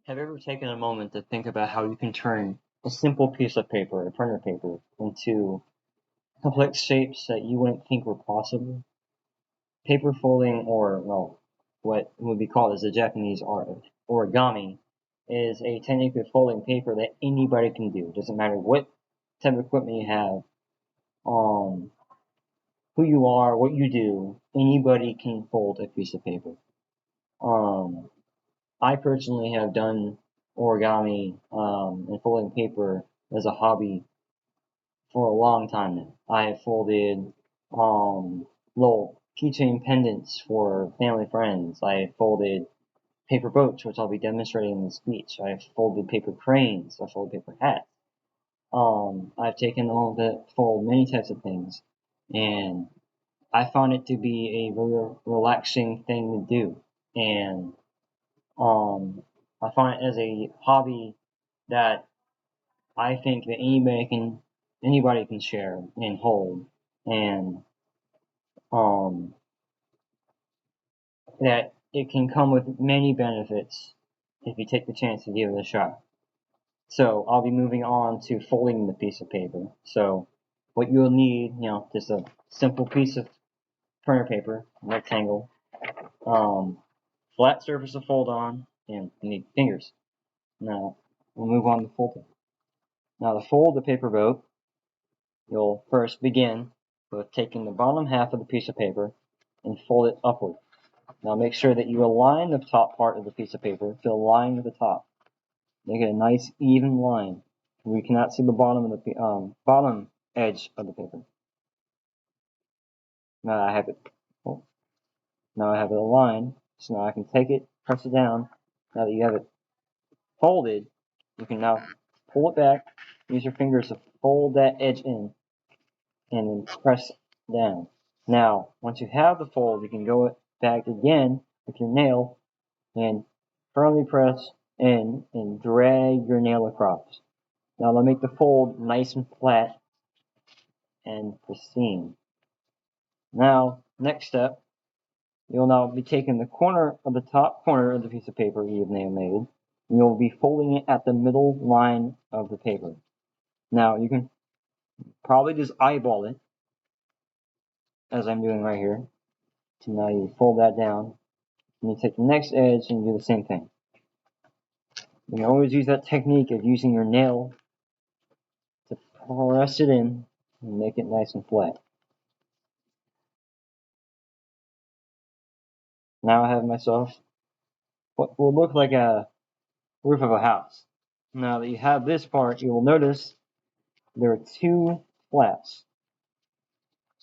Have you ever taken a moment to think about how you can turn a simple piece of paper, a printer paper, into complex shapes that you wouldn't think were possible? Paper folding, or well, what would be called as the Japanese art of origami, is a technique of folding paper that anybody can do. It doesn't matter what type of equipment you have, um, who you are, what you do. Anybody can fold a piece of paper. Um, I personally have done origami and folding paper as a hobby for a long time now. I have folded little keychain pendants for family friends. I have folded paper boats, which I'll be demonstrating in the speech. I've folded paper cranes. I've folded paper hats. I've taken on to fold many types of things, and I found it to be a very relaxing thing to do. And um, I find it as a hobby that I think that anybody can share and hold, and um, that it can come with many benefits if you take the chance to give it a shot. So I'll be moving on to folding the piece of paper. So what you'll need, just a simple piece of printer paper, rectangle, um, flat surface to fold on, and you need fingers. Now we'll move on to folding. Now to fold the paper boat, you'll first begin with taking the bottom half of the piece of paper and fold it upward. Now make sure that you align the top part of the piece of paper to align with the top. Make it a nice even line. We cannot see the bottom of the bottom edge of the paper. Now I have it. Oh, now I have it aligned. So now I can take it, press it down. Now that you have it folded, you can now pull it back. Use your fingers to fold that edge in, and then press down. Now, once you have the fold, you can go back again with your nail and firmly press in and drag your nail across. Now that'll make the fold nice and flat and pristine. Now, next step, you'll now be taking the corner of the top corner of the piece of paper you've now made, and you'll be folding it at the middle line of the paper. Now, you can probably just eyeball it, as I'm doing right here. So now you fold that down, and you take the next edge and do the same thing. You can always use that technique of using your nail to press it in and make it nice and flat. Now I have myself what will look like a roof of a house. Now that you have this part, you will notice there are two flaps.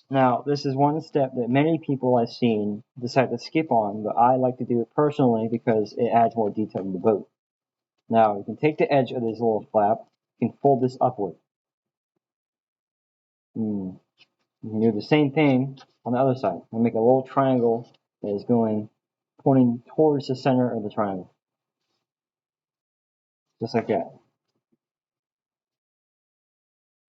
Now, this is one step that many people I've seen decide to skip on, but I like to do it personally because it adds more detail to the boat. Now, you can take the edge of this little flap, you can fold this upward. You can do the same thing on the other side. I'll make a little triangle that is pointing towards the center of the triangle. Just like that.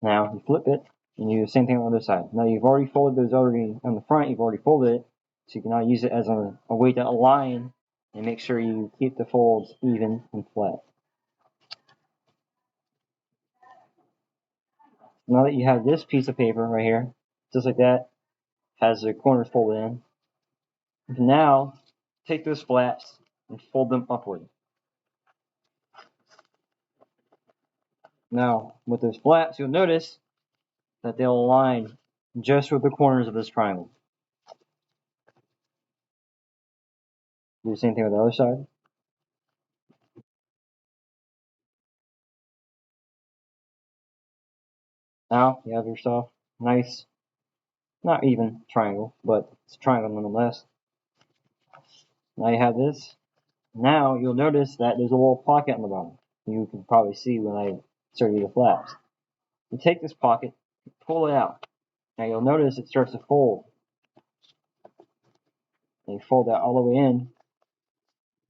Now, you flip it, and you do the same thing on the other side. Now, you've already folded those already on the front, you've already folded it, so you can now use it as a way to align and make sure you keep the folds even and flat. Now that you have this piece of paper right here, just like that, has the corners folded in, you can now take those flaps and fold them upward. Now, with those flaps, you'll notice that they'll align just with the corners of this triangle. Do the same thing with the other side. Now you have yourself a nice, not even triangle, but it's a triangle nonetheless. Now you have this. Now you'll notice that there's a little pocket on the bottom. You can probably see when I show you the flaps. You take this pocket, pull it out. Now you'll notice it starts to fold. And you fold that all the way in.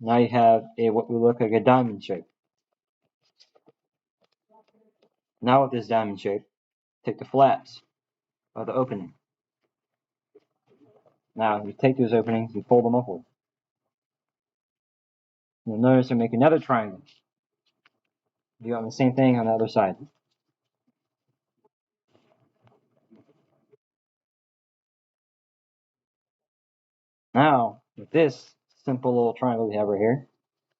Now you have what will look like a diamond shape. Now with this diamond shape, take the flaps of the opening. Now you take those openings, you fold them upward. You'll notice I make another triangle. Do the same thing on the other side. Now, with this simple little triangle we have right here,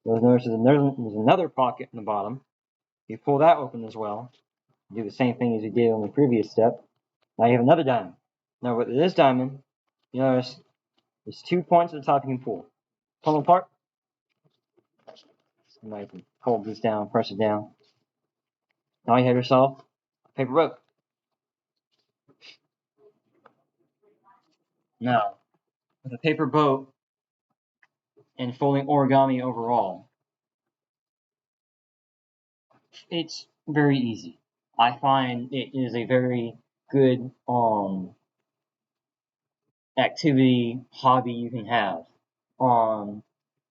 you'll notice there's another pocket in the bottom. You pull that open as well. You do the same thing as you did on the previous step. Now you have another diamond. Now with this diamond, you notice there's 2 points at the top you can pull. Pull them apart. You might hold this down, press it down. Now you have yourself a paper boat. Now, with a paper boat and folding origami overall, it's very easy. I find it is a very good activity, hobby you can have.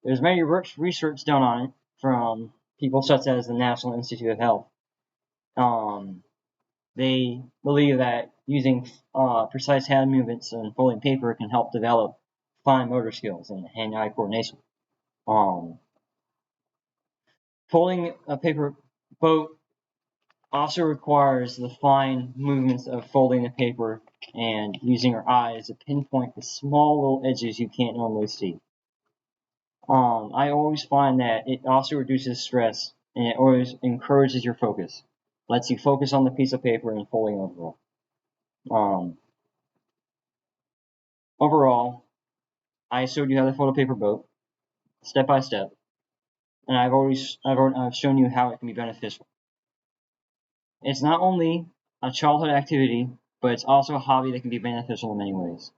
There's many research done on it from people such as the National Institute of Health. They believe that using precise hand movements and folding paper can help develop fine motor skills and hand-eye coordination. Um, Folding a paper boat also requires the fine movements of folding the paper and using your eyes to pinpoint the small little edges you can't normally see. I always find that it also reduces stress and it always encourages your focus. Lets you focus on the piece of paper and folding overall. Um, Overall, I showed you how to fold a paper boat, step by step, and I've shown you how it can be beneficial. It's not only a childhood activity, but it's also a hobby that can be beneficial in many ways.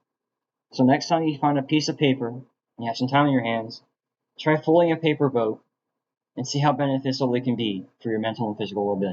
So next time you find a piece of paper and you have some time in your hands, try folding a paper boat and see how beneficial it can be for your mental and physical well-being.